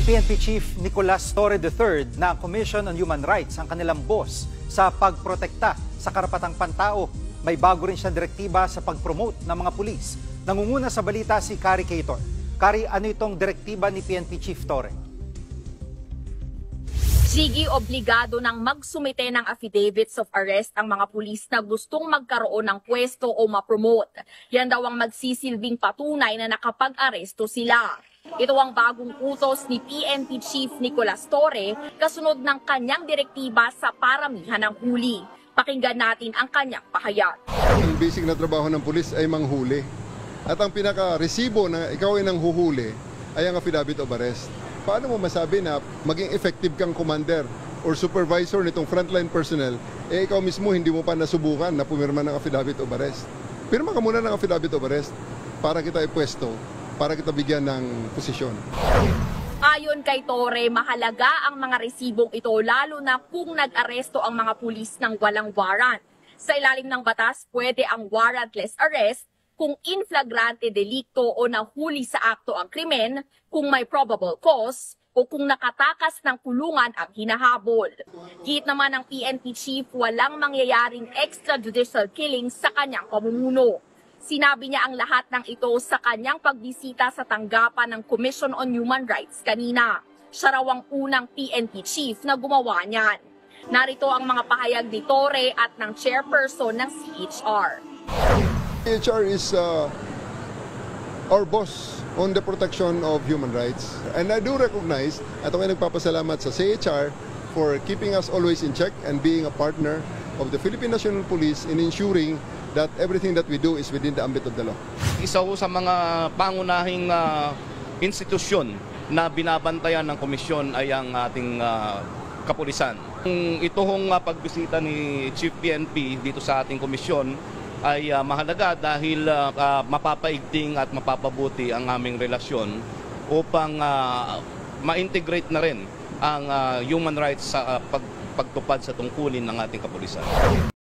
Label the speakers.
Speaker 1: PNP Chief Nicolas Torre III na Commission on Human Rights ang kanilang boss sa pagprotekta sa karapatang pantao. May bago rin siyang direktiba sa pag-promote ng mga pulis. Nangunguna sa balita si Kari Cator. Kari, ano itong direktiba ni PNP Chief Torre?
Speaker 2: Sige, obligado ng magsumite ng affidavits of arrest ang mga pulis na gustong magkaroon ng pwesto o ma-promote. Yan daw ang magsisilbing patunay na nakapag-aresto sila. Ito ang bagong utos ni PNP Chief Nicolas Torre kasunod ng kanyang direktiba sa paramihan ng huli. Pakinggan natin ang kanyang pahayag.
Speaker 3: Ang basic na trabaho ng pulis ay manghuli. At ang pinaka-resibo na ikaw ay nanghuhuli ay ang affidavit of arrest. Paano mo masabi na maging effective kang commander or supervisor nitong frontline personnel, ikaw mismo hindi mo pa nasubukan na pumirma ng affidavit of arrest? Pirma ka muna ng affidavit of arrest para kita ipwesto, para kita bigyan ng posisyon.
Speaker 2: Ayon kay Torre, mahalaga ang mga resibong ito lalo na kung nag-aresto ang mga pulis ng walang warrant. Sa ilalim ng batas, pwede ang warrantless arrest kung in flagrante delikto o nahuli sa akto ang krimen, kung may probable cause, o kung nakatakas ng kulungan ang hinahabol. Git naman ng PNP Chief, walang mangyayaring extrajudicial killing sa kanyang pamumuno. Sinabi niya ang lahat ng ito sa kanyang pagbisita sa tanggapan ng Commission on Human Rights kanina. Siya raw ang unang PNP Chief na gumawa niyan. Narito ang mga pahayag ni Torre at ng chairperson ng CHR.
Speaker 3: CHR is our boss on the protection of human rights. And I do recognize at ako ay nagpapasalamat sa CHR for keeping us always in check and being a partner of the Philippine National Police in ensuring that everything that we do is within the ambit of the law.
Speaker 4: Isa ho sa mga pangunahing institusyon na binabantayan ng komisyon ay ang ating kapulisan. Ito hong pagbisita ni Chief PNP dito sa ating komisyon ay mahalaga dahil mapapaigting at mapapabuti ang aming relasyon upang ma-integrate na rin ang human rights sa pagtupad sa tungkulin ng ating kapulisan.